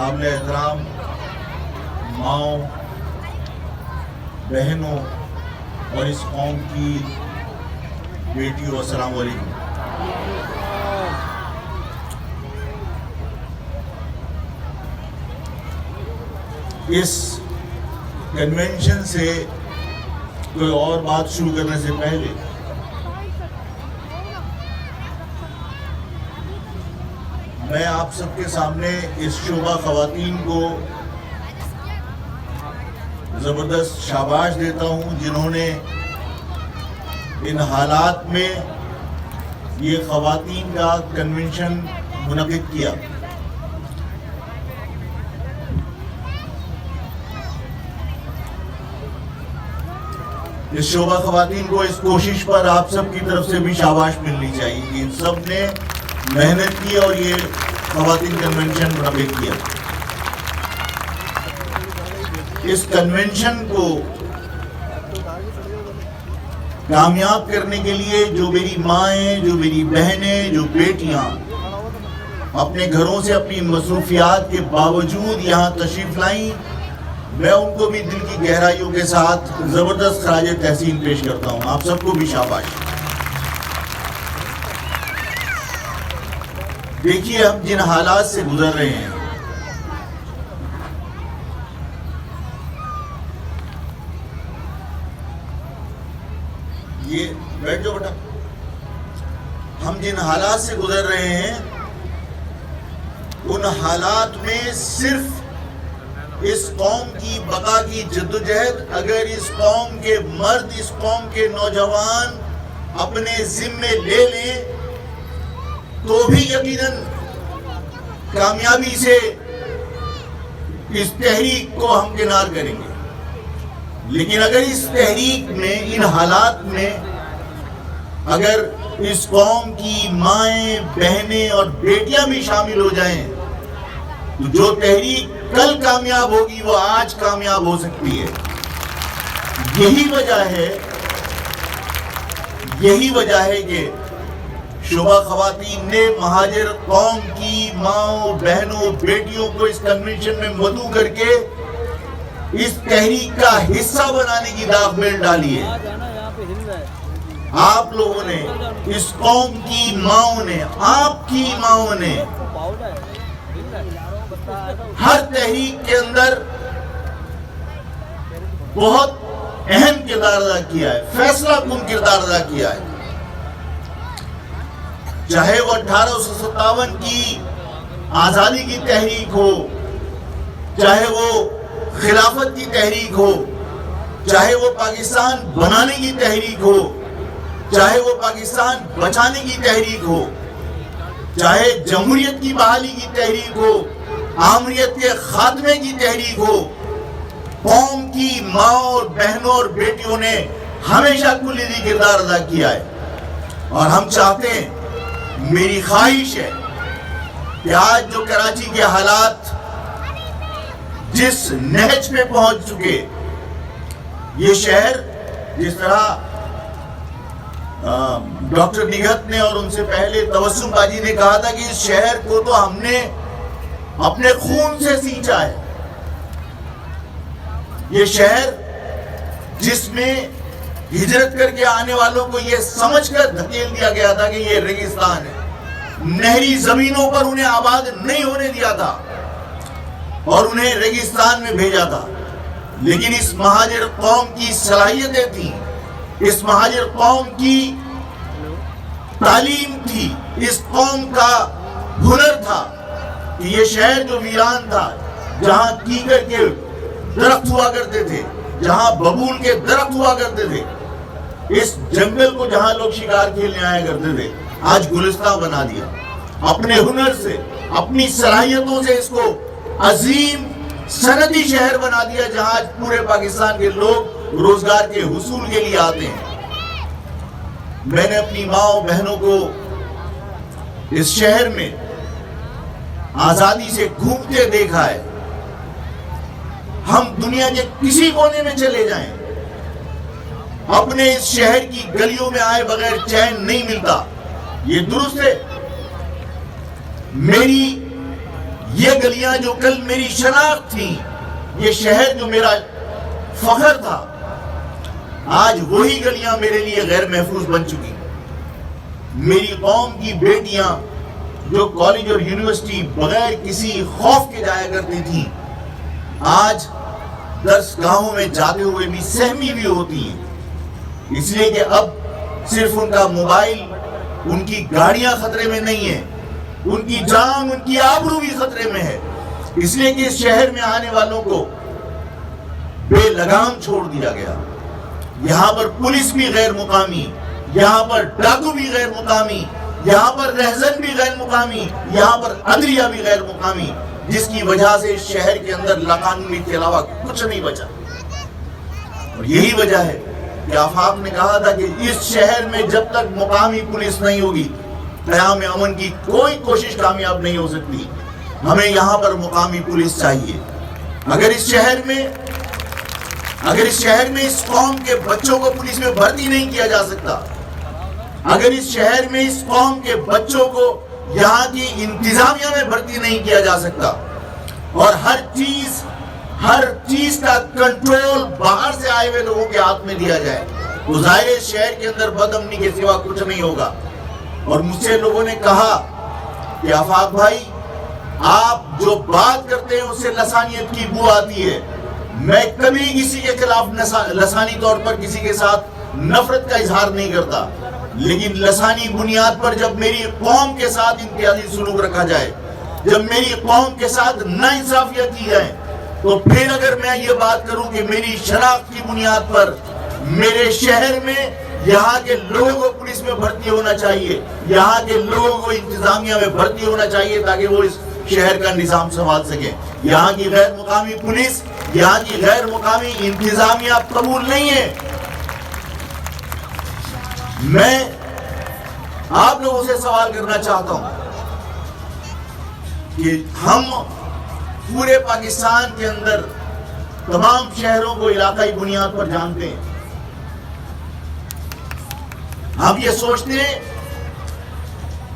قابل احترام ماؤں بہنوں اور اس قوم کی بیٹیوں، السلام علیکم۔ اس کنونشن سے کوئی اور بات شروع کرنے سے پہلے میں آپ سب کے سامنے اس شعبہ خواتین کو زبردست شاباش دیتا ہوں جنہوں نے ان حالات میں یہ خواتین کا کنونشن منعقد کیا۔ اس شعبہ خواتین کو اس کوشش پر آپ سب کی طرف سے بھی شاباش ملنی چاہیے کہ ان سب نے محنت کی اور یہ خواتین کنونشن منعقد کیا۔ اس کنونشن کو کامیاب کرنے کے لیے جو میری مائیں، جو میری بہنیں، جو بیٹیاں اپنے گھروں سے اپنی مصروفیات کے باوجود یہاں تشریف لائیں، میں ان کو بھی دل کی گہرائیوں کے ساتھ زبردست خراج تحسین پیش کرتا ہوں۔ آپ سب کو بھی شاباش۔ دیکھیے ہم جن حالات سے گزر رہے ہیں، یہ بیٹھ جاؤ بیٹا، ہم جن حالات سے گزر رہے ہیں ان حالات میں صرف اس قوم کی بقا کی جدوجہد اگر اس قوم کے مرد، اس قوم کے نوجوان اپنے ذمے لے لیں تو بھی یقیناً کامیابی سے اس تحریک کو ہم کنار کریں گے۔ لیکن اگر اس تحریک میں، ان حالات میں اگر اس قوم کی مائیں، بہنیں اور بیٹیاں بھی شامل ہو جائیں تو جو تحریک کل کامیاب ہوگی وہ آج کامیاب ہو سکتی ہے۔ یہی وجہ ہے کہ شعبہ خواتین نے مہاجر قوم کی ماؤں، بہنوں، بیٹیوں کو اس کنونشن میں مدعو کر کے اس تحریک کا حصہ بنانے کی داغ میل ڈالی ہے۔ آپ لوگوں نے، اس قوم کی ماؤں نے، آپ کی ماؤں نے ہر تحریک کے اندر بہت اہم کردار ادا کیا ہے، فیصلہ کن کردار ادا کیا ہے۔ چاہے وہ 1857 کی آزادی کی تحریک ہو، چاہے وہ خلافت کی تحریک ہو، چاہے وہ پاکستان بنانے کی تحریک ہو، چاہے وہ پاکستان بچانے کی تحریک ہو، چاہے جمہوریت کی بحالی کی تحریک ہو، آمریت کے خاتمے کی تحریک ہو، قوم کی ماں اور بہنوں اور بیٹیوں نے ہمیشہ کلیدی کردار ادا کیا ہے۔ اور ہم چاہتے ہیں، میری خواہش ہے کہ آج جو کراچی کے حالات جس نہج پہ پہنچ چکے، یہ شہر جس طرح ڈاکٹر نگہت نے اور ان سے پہلے تبسم باجی نے کہا تھا کہ اس شہر کو تو ہم نے اپنے خون سے سینچا ہے۔ یہ شہر جس میں ہجرت کر کے آنے والوں کو یہ سمجھ کر دھکیل دیا گیا تھا کہ یہ ریگستان ہے، نہری زمینوں پر انہیں آباد نہیں ہونے دیا تھا اور انہیں ریگستان میں بھیجا تھا، لیکن اس مہاجر قوم کی صلاحیتیں تھیں، اس مہاجر قوم کی تعلیم تھی، اس قوم کا ہنر تھا کہ یہ شہر جو ویران تھا، جہاں کیکر کے درخت ہوا کرتے تھے، جہاں ببول کے درخت ہوا کرتے تھے، اس جنگل کو جہاں لوگ شکار کھیلنے آیا کرتے تھے، آج گلستان بنا دیا۔ اپنے ہنر سے، اپنی صلاحیتوں سے اس کو عظیم صنعتی شہر بنا دیا جہاں آج پورے پاکستان کے لوگ روزگار کے حصول کے لیے آتے ہیں۔ میں نے اپنی ماں بہنوں کو اس شہر میں آزادی سے گھومتے دیکھا ہے۔ ہم دنیا کے کسی کونے میں چلے جائیں، اپنے اس شہر کی گلیوں میں آئے بغیر چین نہیں ملتا۔ یہ درست ہے، میری یہ گلیاں جو کل میری شناخت تھیں، یہ شہر جو میرا فخر تھا، آج وہی گلیاں میرے لیے غیر محفوظ بن چکی۔ میری قوم کی بیٹیاں جو کالج اور یونیورسٹی بغیر کسی خوف کے جایا کرتی تھیں، آج درس گاہوں میں جاتے ہوئے بھی سہمی بھی ہوتی ہیں، اس لیے کہ اب صرف ان کا موبائل، ان کی گاڑیاں خطرے میں نہیں ہیں، ان کی جان، ان کی آبرو بھی خطرے میں ہے، اس لیے کہ اس شہر میں آنے والوں کو بے لگام چھوڑ دیا گیا۔ یہاں پر پولیس بھی غیر مقامی، یہاں پر ڈاکو بھی غیر مقامی، یہاں پر رہزن بھی غیر مقامی، یہاں پر عدلیہ بھی غیر مقامی، جس کی وجہ سے اس شہر کے اندر لاقانونی کے علاوہ کچھ نہیں بچا۔ اور یہی وجہ ہے کہ آفاق نے کہا تھا کہ اس شہر میں جب تک مقامی پولیس نہیں ہوگی، قیام امن کی کوئی کوشش کامیاب نہیں ہو سکتی۔ ہمیں یہاں پر مقامی پولیس چاہیے۔ اگر اس شہر میں اس قوم کے بچوں کو پولیس میں بھرتی نہیں کیا جا سکتا، اگر اس شہر میں اس قوم کے بچوں کو یہاں کی انتظامیہ میں بھرتی نہیں کیا جا سکتا، اور ہر چیز کا کنٹرول باہر سے آئے ہوئے لوگوں کے ہاتھ میں دیا جائے، تو ظاہر ہے شہر کے اندر بدامنی کے سوا کچھ نہیں ہوگا۔ اور مجھ سے لوگوں نے کہا کہ آفاق بھائی، آپ جو بات کرتے ہیں اس سے لسانیت کی بو آتی ہے۔ میں کبھی کسی کے خلاف لسانی طور پر کسی کے ساتھ نفرت کا اظہار نہیں کرتا، لیکن لسانی بنیاد پر جب میری قوم کے ساتھ امتیازی سلوک رکھا جائے، جب میری قوم کے ساتھ ناانصافیاں کی جائیں، تو پھر اگر میں یہ بات کروں کہ میری شناخت کی بنیاد پر میرے شہر میں یہاں کے لوگوں کو پولیس میں بھرتی ہونا چاہیے، یہاں کے لوگوں کو انتظامیہ میں بھرتی ہونا چاہیے تاکہ وہ اس شہر کا نظام سنبھال سکیں، یہاں کی غیر مقامی پولیس، یہاں کی غیر مقامی انتظامیہ قبول نہیں ہے۔ میں آپ لوگوں سے سوال کرنا چاہتا ہوں کہ ہم پورے پاکستان کے اندر تمام شہروں کو علاقائی بنیاد پر جانتے ہیں، ہم یہ سوچتے ہیں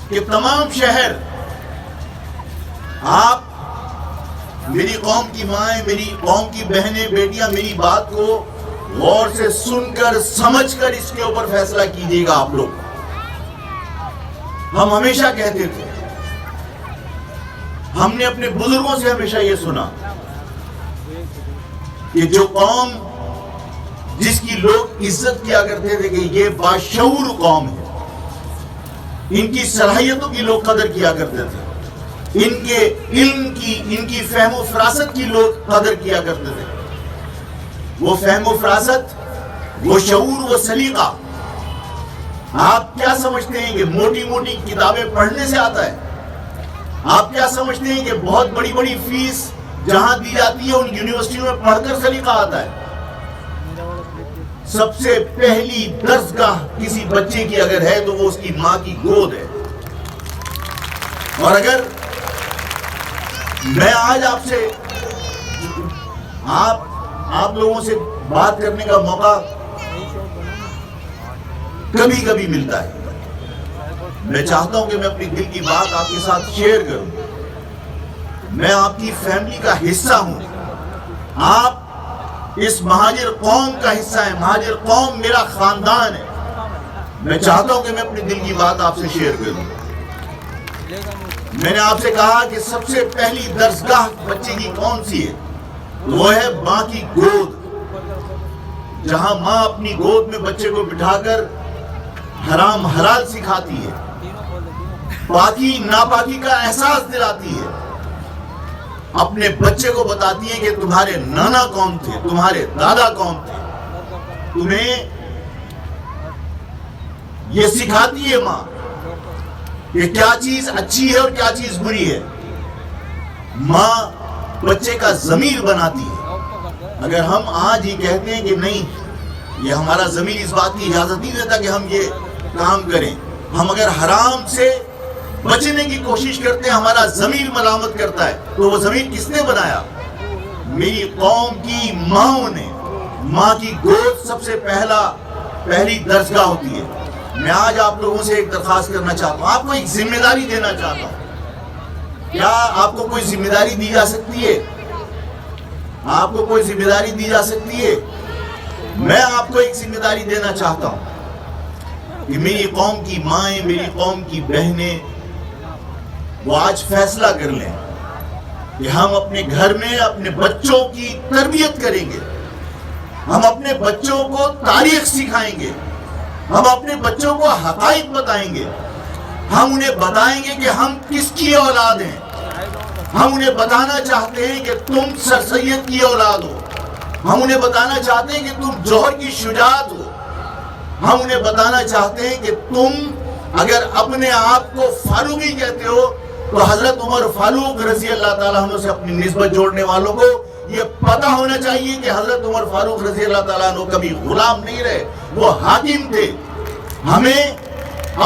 کہ تمام شہر، آپ میری قوم کی مائیں، میری قوم کی بہنیں، بیٹیاں، میری بات کو غور سے سن کر سمجھ کر اس کے اوپر فیصلہ کیجیے گا۔ آپ لوگ، ہم ہمیشہ کہتے تھے، ہم نے اپنے بزرگوں سے ہمیشہ یہ سنا کہ جو قوم جس کی لوگ عزت کیا کرتے تھے کہ یہ باشعور قوم ہے، ان کی صلاحیتوں کی لوگ قدر کیا کرتے تھے، ان کے علم کی، ان کی فہم و فراست کی لوگ قدر کیا کرتے تھے۔ وہ فہم و فراست، وہ شعور، وہ سلیقہ، آپ کیا سمجھتے ہیں کہ موٹی موٹی کتابیں پڑھنے سے آتا ہے؟ آپ کیا سمجھتے ہیں کہ بہت بڑی بڑی فیس جہاں دی جاتی ہے ان یونیورسٹیوں میں پڑھ کر سلیقہ آتا ہے؟ سب سے پہلی درسگاہ کسی بچے کی اگر ہے تو وہ اس کی ماں کی گود ہے۔ اور اگر میں آج آپ لوگوں سے بات کرنے کا موقع کبھی کبھی ملتا ہے، میں چاہتا ہوں کہ میں اپنی دل کی بات آپ کے ساتھ شیئر کروں۔ میں آپ کی فیملی کا حصہ ہوں، آپ اس مہاجر قوم کا حصہ ہیں، مہاجر قوم میرا خاندان ہے۔ میں چاہتا ہوں کہ میں اپنی دل کی بات آپ سے شیئر کروں۔ میں نے آپ سے کہا کہ سب سے پہلی درسگاہ بچے کی کون سی ہے؟ وہ ہے ماں کی گود، جہاں ماں اپنی گود میں بچے کو بٹھا کر حرام حلال سکھاتی ہے، پاکی ناپاکی کا احساس دلاتی ہے، اپنے بچے کو بتاتی ہے کہ تمہارے نانا کون تھے، تمہارے دادا کون تھے، تمہیں یہ سکھاتی ہے ماں کہ کیا چیز اچھی ہے اور کیا چیز بری ہے۔ ماں بچے کا ضمیر بناتی ہے۔ اگر ہم آج ہی کہتے ہیں کہ نہیں، یہ ہمارا ضمیر اس بات کی اجازت نہیں دیتا کہ ہم یہ کام کریں، ہم اگر حرام سے بچنے کی کوشش کرتے ہیں، ہمارا ضمیر ملامت کرتا ہے، تو وہ ضمیر کس نے بنایا؟ میری قوم کی ماں نے۔ ماں کی گود سب سے پہلی درسگاہ ہوتی ہے۔ میں آج آپ لوگوں سے ایک درخواست کرنا چاہتا ہوں، آپ کو ایک ذمہ داری دینا چاہتا ہوں۔ کیا آپ کو کوئی ذمہ داری دی جا سکتی ہے؟ آپ کو کوئی ذمہ داری دی جا سکتی ہے؟ میں آپ کو ایک ذمہ داری دینا چاہتا ہوں کہ میری قوم کی مائیں، میری قوم کی بہنیں وہ آج فیصلہ کر لیں کہ ہم اپنے گھر میں اپنے بچوں کی تربیت کریں گے، ہم اپنے بچوں کو تاریخ سکھائیں گے، ہم اپنے بچوں کو حقائق بتائیں گے، ہم انہیں بتائیں گے کہ ہم کس کی اولاد ہیں، ہم انہیں بتانا چاہتے ہیں کہ تم سر سید کی اولاد ہو، ہم انہیں بتانا چاہتے ہیں کہ تم جوہر کی شجاعت ہو، ہم انہیں بتانا چاہتے ہیں کہ تم اگر اپنے آپ کو فاروقی کہتے ہو تو حضرت عمر فاروق رضی اللہ تعالیٰ عنہ سے اپنی نسبت جوڑنے والوں کو یہ پتہ ہونا چاہیے کہ حضرت عمر فاروق رضی اللہ تعالیٰ عنہ کبھی غلام نہیں رہے، وہ حاکم تھے۔ ہمیں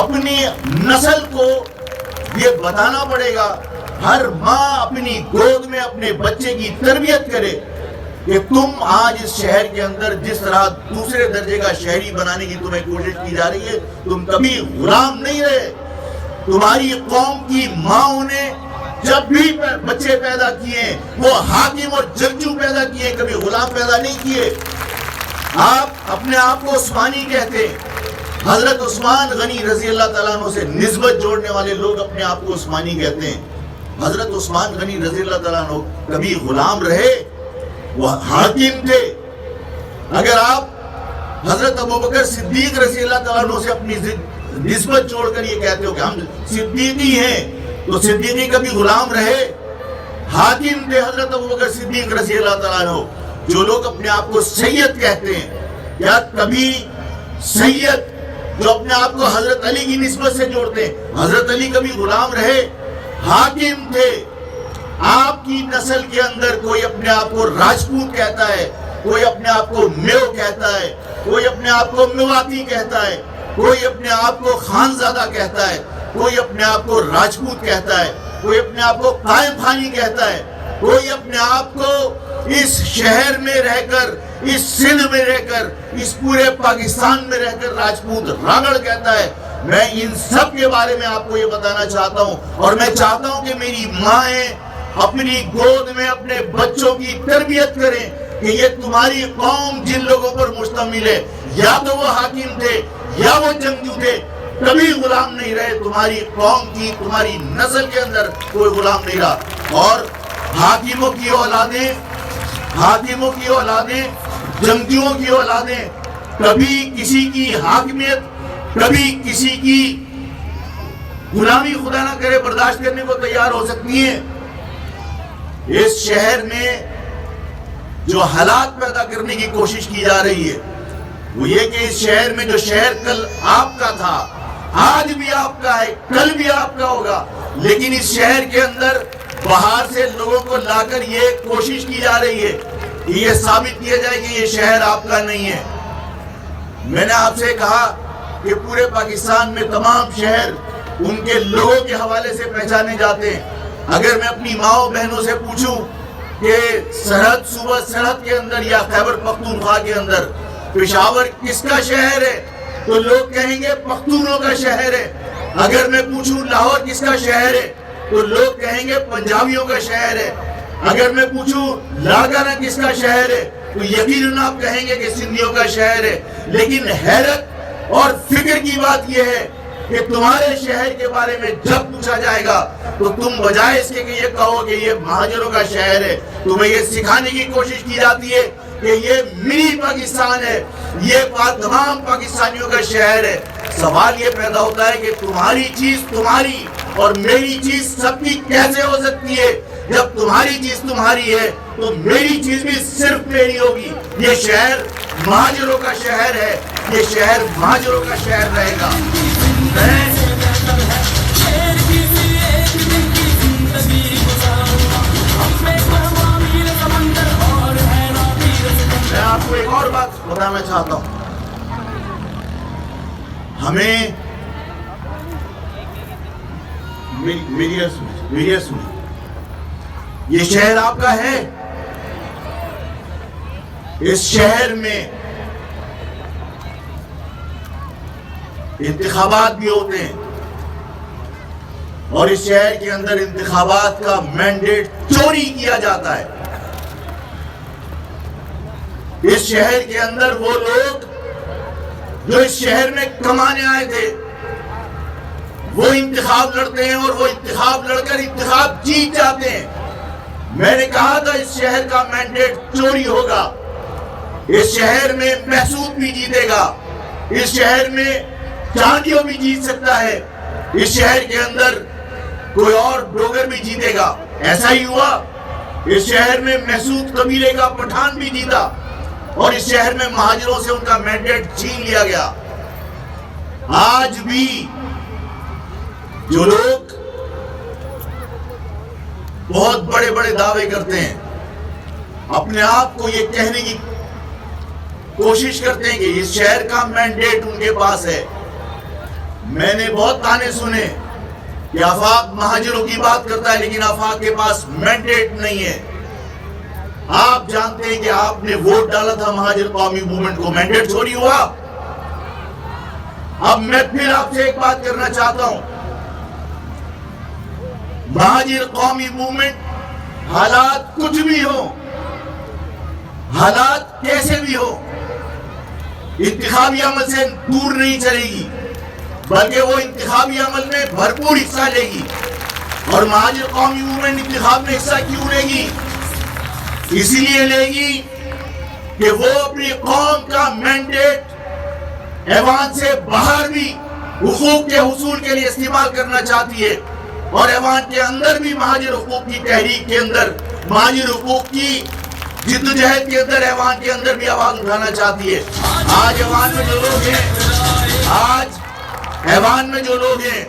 اپنی نسل کو یہ بتانا پڑے گا، ہر ماں اپنی گود میں اپنے بچے کی تربیت کرے کہ تم آج اس شہر کے اندر جس طرح دوسرے درجے کا شہری بنانے کی تمہیں کوشش کی جا رہی ہے، تم کبھی غلام نہیں رہے۔ تمہاری قوم کی ماؤں نے جب بھی بچے پیدا کیے وہ حاکم اور جنگجو پیدا کیے، کبھی غلام پیدا نہیں کیے۔ آپ اپنے آپ کو عثمانی کہتے ہیں، حضرت عثمان غنی رضی اللہ تعالیٰ عنہ سے نسبت جوڑنے والے لوگ اپنے آپ کو عثمانی کہتے ہیں۔ حضرت عثمان غنی رضی اللہ تعالیٰ عنہ کبھی غلام رہے، وہ حاکم تھے۔ اگر آپ حضرت ابوبکر صدیق رضی اللہ تعالیٰ عنہ سے اپنی نسبت جوڑ کر یہ کہتے ہو کہ ہم صدیقی ہیں، تو صدیقی کبھی غلام رہے؟ حاکم تھے حضرت ابوبکر صدیق رضی اللہ تعالیٰ عنہ۔ جو لوگ اپنے آپ کو سید کہتے ہیں، کیا کبھی سید جو اپنے آپ کو حضرت علی کی نسبت سے جوڑتے ہیں، حضرت علی کبھی غلام رہے؟ حاکم تھے۔ آپ کی نسل کے اندر کوئی اپنے آپ کو راجپوت کہتا ہے، کوئی اپنے آپ کو میو کہتا ہے، کوئی اپنے آپ کو میواتی کہتا ہے، کوئی اپنے آپ کو خانزادہ کہتا ہے، کوئی اپنے آپ کو راجپوت کہتا ہے، کوئی اپنے آپ کو قائم خانی کہتا ہے، کوئی اپنے آپ کو اس شہر میں رہ کر، اس سندھ میں رہ کر، اس پورے پاکستان میں رہ کر راجپوت راگڑ کہتا ہے۔ میں ان سب کے بارے میں آپ کو یہ بتانا چاہتا ہوں، اور میں چاہتا ہوں کہ میری مائیں اپنی گود میں اپنے بچوں کی تربیت کریں کہ یہ تمہاری قوم جن لوگوں پر مشتمل ہے، یا تو وہ حاکم تھے یا وہ جنگجو تھے، کبھی غلام نہیں رہے۔ تمہاری قوم کی، تمہاری نسل کے اندر کوئی غلام نہیں رہا۔ اور حاکموں کی اولادیں، جنگجوؤں کی اولادیں کبھی کسی کی حاکمیت، کبھی کسی کی غلامی خدا نہ کرے برداشت کرنے کو تیار ہو سکتی ہیں۔ اس شہر میں جو حالات پیدا کرنے کی کوشش کی جا رہی ہے وہ یہ کہ اس شہر میں جو شہر کل آپ کا تھا، آج بھی آپ کا ہے، کل بھی آپ کا ہوگا، لیکن اس شہر کے اندر باہر سے لوگوں کو لا کر یہ کوشش کی جا رہی ہے کہ یہ ثابت کیا جائے کہ یہ شہر آپ کا نہیں ہے۔ میں نے آپ سے کہا کہ پورے پاکستان میں تمام شہر ان کے لوگوں کے حوالے سے پہچانے جاتے ہیں۔ اگر میں اپنی ماؤں بہنوں سے پوچھوں کہ سرحد، صوبہ سرحد کے اندر یا خیبر پختونخوا کے اندر پشاور کس کا شہر ہے، تو لوگ کہیں گے پختونوں کا شہر ہے۔ اگر میں پوچھوں لاہور کس کا شہر ہے تو لوگ کہیں گے پنجابیوں کا شہر ہے۔ اگر میں پوچھوں لاڑکانہ کس کا شہر ہے تو یقیناً آپ کہیں گے کہ سندھیوں کا شہر ہے۔ لیکن حیرت اور فکر کی بات یہ ہے کہ تمہارے شہر کے بارے میں جب پوچھا جائے گا تو تم بجائے اس کے کہ یہ کہو کہ یہ مہاجروں کا شہر ہے، تمہیں یہ سکھانے کی کوشش کی جاتی ہے کہ یہ منی پاکستان ہے، یہ تمام پاکستانیوں کا شہر ہے۔ سوال یہ پیدا ہوتا ہے کہ تمہاری چیز تمہاری اور میری چیز سب کی کیسے ہو سکتی ہے؟ جب تمہاری چیز تمہاری ہے تو میری چیز بھی صرف میری ہوگی۔ یہ شہر مہاجروں کا شہر ہے، یہ شہر مہاجروں کا شہر رہے گا۔ میں آپ کو ایک اور بات بتانا چاہتا ہوں، ہمیں میری سنیں، یہ شہر آپ کا ہے، اس شہر میں انتخابات بھی ہوتے ہیں، اور اس شہر کے اندر انتخابات کا مینڈیٹ چوری کیا جاتا ہے۔ اس شہر کے اندر وہ لوگ جو اس شہر میں کمانے آئے تھے وہ انتخاب لڑتے ہیں اور وہ انتخاب لڑ کر انتخاب جیت جاتے ہیں۔ میں نے کہا تھا اس شہر کا مینڈیٹ چوری ہوگا، اس شہر میں محسود بھی جیتے گا، اس شہر میں چاندیوں بھی جیت سکتا ہے، اس شہر کے اندر کوئی اور ڈوگر بھی جیتے گا۔ ایسا ہی ہوا، اس شہر میں محسود قبیلے کا پٹھان بھی جیتا اور اس شہر میں مہاجروں سے ان کا مینڈیٹ چھین لیا گیا۔ آج بھی جو لوگ بہت بڑے بڑے دعوے کرتے ہیں، اپنے آپ کو یہ کہنے کی کوشش کرتے ہیں کہ اس شہر کا مینڈیٹ ان کے پاس ہے۔ میں نے بہت تانے سنے کہ آفاق مہاجروں کی بات کرتا ہے لیکن آفاق کے پاس مینڈیٹ نہیں ہے۔ آپ جانتے ہیں کہ آپ نے ووٹ ڈالا تھا مہاجر قومی موومنٹ کو، مینڈیٹ چوری ہوا۔ اب میں پھر آپ سے ایک بات کرنا چاہتا ہوں، مہاجر قومی موومنٹ حالات کچھ بھی ہو، حالات کیسے بھی ہو، انتخابی عمل سے دور نہیں چلے گی، بلکہ وہ انتخابی عمل میں بھرپور حصہ لے گی۔ اور مہاجر قومی موومنٹ انتخاب میں حصہ کیوں لے گی؟ اسی لیے لے گی کہ وہ اپنی قوم کا مینڈیٹ ایوان سے باہر بھی حقوق کے حصول کے لیے استعمال کرنا چاہتی ہے، اور ایوان کے اندر بھی مہاجر حقوق کی تحریک کے اندر، مہاجر حقوق کی جدوجہد کے اندر، ایوان کے اندر بھی آواز اٹھانا چاہتی ہے۔ آج ایوان میں جو لوگ ہیں، آج ایوان میں جو لوگ ہیں،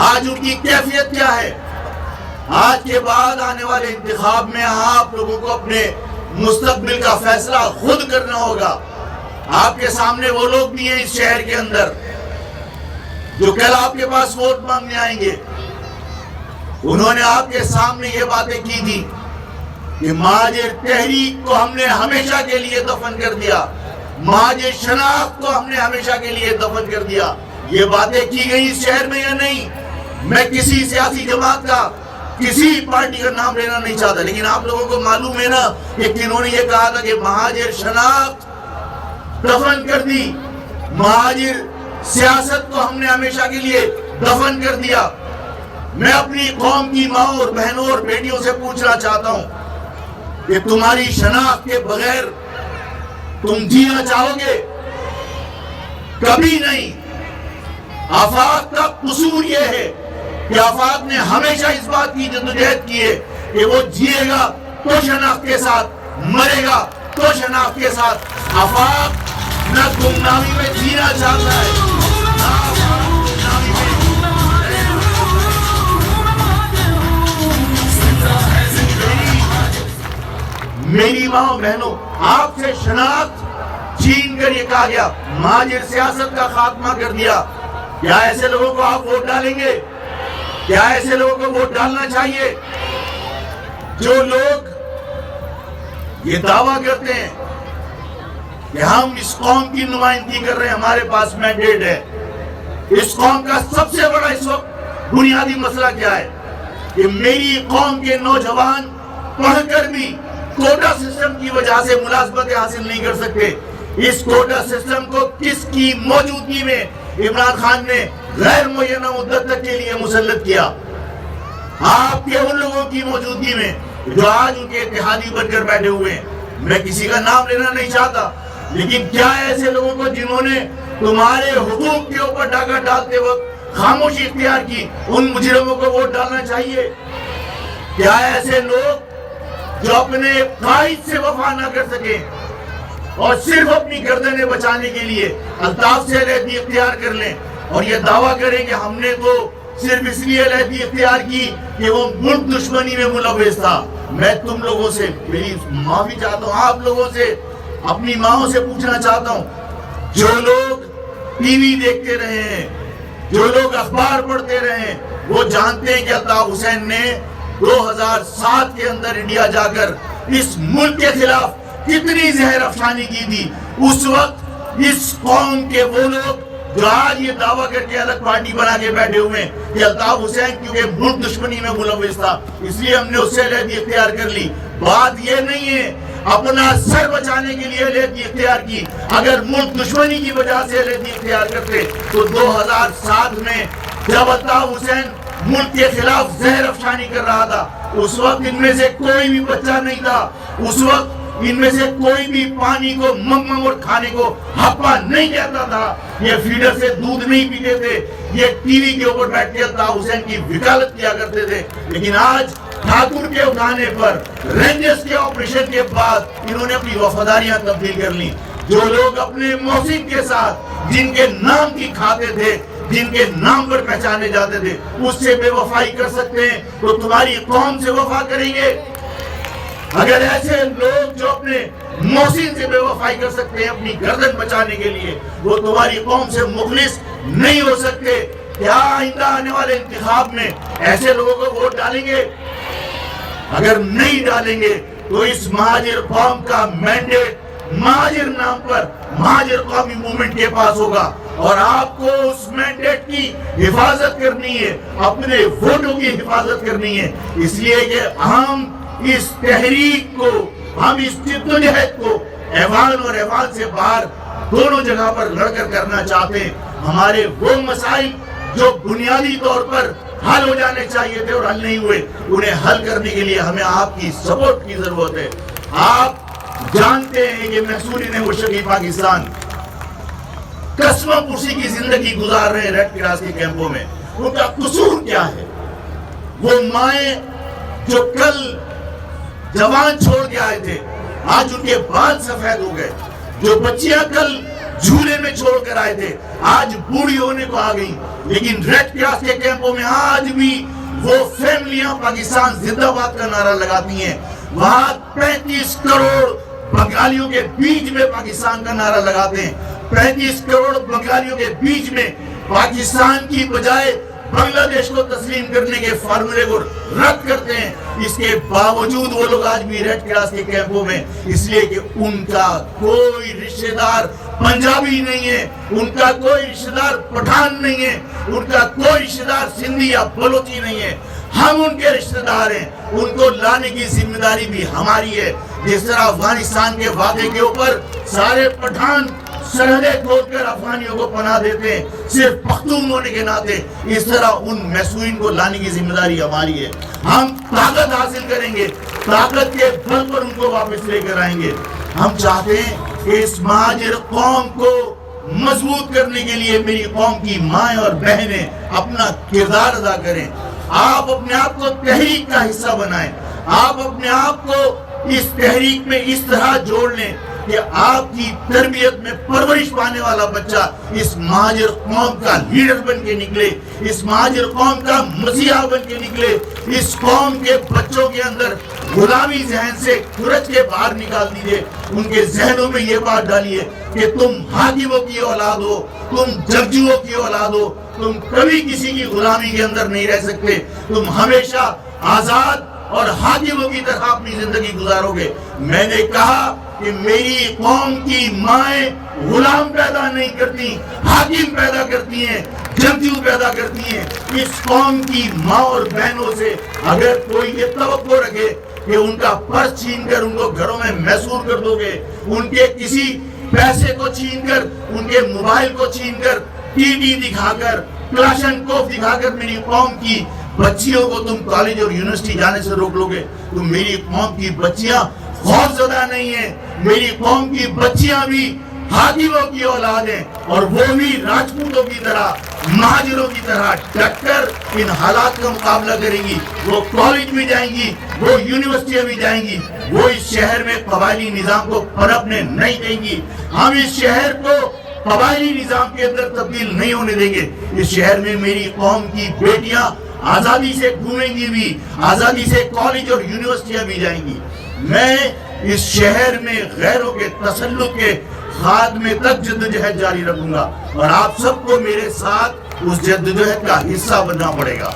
آج ان کی کیفیت کیا ہے؟ آج کے بعد آنے والے انتخاب میں آپ لوگوں کو اپنے مستقبل کا فیصلہ خود کرنا ہوگا۔ آپ کے سامنے وہ لوگ بھی ہیں اس شہر کے اندر جو کل آپ کے پاس ووٹ مانگنے آئیں گے۔ انہوں نے آپ کے سامنے یہ باتیں کی تھی کہ مہاجر تحریک کو ہم نے ہمیشہ کے لیے دفن کر دیا، مہاجر شناخت کو ہم نے ہمیشہ کے لیے دفن کر دیا۔ یہ باتیں کی گئی اس شہر میں یا نہیں؟ میں کسی سیاسی جماعت کا، کسی پارٹی کا نام لینا نہیں چاہتا، لیکن آپ لوگوں کو معلوم ہے نا کہ کنہوں نے یہ کہا تھا کہ مہاجر شناخت دفن کر دی، مہاجر سیاست کو ہم نے ہمیشہ کے لیے دفن کر دیا۔ میں اپنی قوم کی ماں اور بہنوں اور بیٹیوں سے پوچھنا چاہتا ہوں کہ تمہاری شناخت کے بغیر تم جینا چاہو گے؟ کبھی نہیں۔ آفاق کا قصور یہ ہے کہ آفاق نے ہمیشہ اس بات کی جدوجہد کی ہے کہ وہ جیے گا تو شناخت کے ساتھ، مرے گا تو شناخت کے ساتھ۔ آفاق نہ گمنامی میں جینا چاہتا ہے، میری ماں بہنوں، آپ سے شناخت چھین کر یہ کہا گیا، مہاجر سیاست کا خاتمہ کر دیا۔ کیا ایسے لوگوں کو آپ ووٹ ڈالیں گے؟ کیا ایسے لوگوں کو ووٹ ڈالنا چاہیے؟ جو لوگ یہ دعویٰ کرتے ہیں کہ ہم اس قوم کی نمائندگی کر رہے ہیں، ہمارے پاس مینڈیٹ ہے۔ اس قوم کا سب سے بڑا اس وقت بنیادی مسئلہ کیا ہے کہ میری قوم کے نوجوان پڑھ کر بھی کوٹا سسٹم کی وجہ سے ملازمتیں حاصل نہیں کر سکتے۔ اس کوٹا سسٹم کو کس کی موجودگی میں عمران خان نے غیر معینہ مدت تک کے لیے مسلط کیا؟ آپ کے ان لوگوں کی موجودگی میں جو آج ان کے اتحادی بن کر بیٹھے ہوئے ہیں۔ میں کسی کا نام لینا نہیں چاہتا، لیکن کیا ایسے لوگوں کو جنہوں نے تمہارے حقوق کے اوپر ڈاکہ ڈالتے وقت خاموشی اختیار کی، ان مجرموں کو ووٹ ڈالنا چاہیے؟ کیا ایسے لوگ جو اپنے قائد سے وفا نہ کر سکیں اور صرف اپنی گردنیں بچانے کے لیے الطاف سے علیحدگی اختیار کر لیں اور یہ دعویٰ کریں کہ ہم نے تو صرف اس لیے علیحدگی اختیار کی کہ وہ ملک دشمنی میں ملوث تھا؟ میں تم لوگوں سے میری معافی چاہتا ہوں، آپ لوگوں سے، اپنی ماں سے پوچھنا چاہتا ہوں، جو لوگ ٹی وی دیکھتے رہے ہیں، جو لوگ اخبار پڑھتے رہے ہیں، وہ جانتے ہیں کہ الطاف حسین نے 2007 کے اندر انڈیا جا کر اس ملک کے خلاف کتنی زہر افشانی کی تھی۔ اس وقت اس قوم کے وہ لوگ جو آج یہ دعویٰ کر کے الگ پارٹی بنا کے بیٹھے ہوئے ہیں کہ الطاف حسین کیونکہ ملک دشمنی میں ملوث تھا اس لیے ہم نے اس سے علیحدگی اختیار کر لی. بات یہ نہیں ہے اپنا سر بچانے کے لیے علیحدگی اختیار کی. اگر ملک دشمنی کی وجہ سے علیحدگی اختیار کرتے تو 2007 میں جب الطاف حسین ملک کے خلاف زہر افشانی کر رہا تھا اس وقت ان میں سے کوئی بھی بچہ نہیں تھا, اس وقت ان میں سے کوئی بھی پانی کو مم اور کھانے کو ہپا نہیں کہتا تھا, یہ فیڈر سے دودھ نہیں پیتے تھے, یہ ٹی وی کے اوپر بیٹھ کے الطاف حسین کی وکالت کیا کرتے تھے. لیکن آج ٹھاکر کے اٹھانے پر رینجرز کے آپریشن کے بعد انہوں نے اپنی وفاداریاں تبدیل کر لی. جو لوگ اپنے محسن کے ساتھ جن کے نام کی کھاتے تھے, جن کے نام پر پہچانے جاتے تھے, اس سے بے وفائی کر سکتے ہیں تو تمہاری قوم سے وفا کریں گے. اگر ایسے لوگ جو اپنے محسن سے بے وفائی کر سکتے ہیں اپنی گردن بچانے کے لیے, وہ تمہاری قوم سے مخلص نہیں ہو سکتے. کیا آئندہ آنے والے انتخاب میں ایسے لوگوں کو ووٹ ڈالیں گے؟ اگر نہیں ڈالیں گے تو اس مہاجر قوم کا مینڈیٹ مہاجر نام پر مہاجر قومی موومنٹ کے پاس ہوگا, اور آپ کو اس مینڈیٹ کی حفاظت کرنی ہے, اپنے ووٹوں کی حفاظت کرنی ہے. اس لیے کہ ہم اس تحریک کو, ہم اس جدوجہد کو ایوان اور ایوان سے باہر دونوں جگہ پر لڑ کر کرنا چاہتے ہیں. ہمارے وہ مسائل جو بنیادی طور پر حل ہو جانے چاہیے تھے اور حل نہیں ہوئے, انہیں حل کرنے کے لیے ہمیں آپ کی سپورٹ کی ضرورت ہے. آپ جانتے ہیں کہ محصولین مشرقی پاکستان قسمہ پرسی کی زندگی گزار رہے ہیں ریڈ کراس کے کیمپوں میں. ان کا قصور کیا ہے؟ وہ مائیں جو کل جوان چھوڑ کے آئے تھے آج ان کے بال سفید ہو گئے, جو بچیاں کل جھولے میں چھوڑ کر آئے تھے آج بوڑھی ہونے کو آ گئی. لیکن ریڈ کراس کے کیمپوں میں آج بھی وہ فیملیاں پاکستان زندہ باد کا نعرہ لگاتی ہیں. وہاں 35 کروڑ بنگالیوں کے بیچ میں پاکستان کا نعرہ لگاتے ہیں. 35 کروڑ بنگالیوں کے بیچ میں پاکستان کی بجائے بنگلہ دیش کو تسلیم کرنے کے فارمولے کو رد کرتے ہیں. اس کے باوجود وہ لوگ آج بھی ریڈ کراس کے کیمپوں میں, اس لیے کہ ان کا کوئی رشتہ دار پنجابی نہیں ہے, ان کا کوئی رشتہ دار پٹھان نہیں ہے, ان کا کوئی رشتہ دار سندھی یا بلوچی نہیں ہے. ہم ان کے رشتہ دار ہیں, ان کو لانے کی ذمہ داری بھی ہماری ہے. جس طرح افغانستان کے واقعے کے اوپر سارے پٹھان سرحدیں کھود کر افغانیوں کو پناہ دیتے ہیں صرف پختون ہونے کے ناطے, اس طرح ان محصولین کو لانے کی ذمہ داری ہماری ہے. ہم طاقت حاصل کریں گے, طاقت کے بل پر ان کو واپس لے کر آئیں گے. ہم چاہتے ہیں کہ اس مہاجر قوم کو مضبوط کرنے کے لیے میری قوم کی مائیں اور بہنیں اپنا کردار ادا کریں. آپ اپنے آپ کو تحریک کا حصہ بنائیں, آپ اپنے آپ کو اس تحریک میں اس طرح جوڑ لیں کہ آپ کی تربیت میں پرورش پانے والا بچہ اس مہاجر قوم کا لیڈر بن کے نکلے, اس مہاجر قوم کا مسیحا بن کے نکلے. اس قوم کے بچوں کے اندر غلامی ذہن سے کھرچ کے باہر نکال دیجئے. ان کے ذہنوں میں یہ بات ڈالیے کہ تم حاکموں کی اولاد ہو, تم جنگجوؤں کی اولاد ہو, تم کبھی کسی کی غلامی کے اندر نہیں رہ سکتے, تم ہمیشہ آزاد اور حاکموں کی طرح اپنی زندگی گزارو گے. میں نے کہا کہ میری قوم کی مائیں غلام پیدا نہیں کرتی, حاکم پیدا کرتی ہیں, جنگجو پیدا کرتی ہیں. اس قوم کی ماں اور بہنوں سے اگر کوئی یہ توقع رکھے کہ ان کا پرس چھین کر ان کو گھروں میں محصور کر دو گے, ان کے کسی پیسے کو چھین کر, ان کے موبائل کو چھین کر, ٹی وی دکھا کر, کلاشن کوف دکھا کر میری قوم کی بچیوں کو تم کالج اور یونیورسٹی جانے سے روک لو گے, تو میری قوم کی بچیاں خوف زدہ نہیں ہیں. میری قوم کی بچیاں بھی حاکموں کی اولاد ہیں, اور وہ بھی راجپوتوں کی طرح, مہاجروں کی طرح ڈٹ کر ان حالات کا مقابلہ کریں گی. وہ کالج بھی جائیں گی, وہ یونیورسٹیاں بھی جائیں گی, وہ اس شہر میں قبائلی نظام کو پنپنے نہیں دیں گی. ہم اس شہر کو قبائلی نظام کے اندر تبدیل نہیں ہونے دیں گے. اس شہر میں میری قوم کی بیٹیاں آزادی سے گھومیں گی بھی, آزادی سے کالج اور یونیورسٹیاں بھی جائیں گی. میں اس شہر میں غیروں کے تسلط کے خاتمے تک جدوجہد جاری رکھوں گا, اور آپ سب کو میرے ساتھ اس جدوجہد کا حصہ بننا پڑے گا.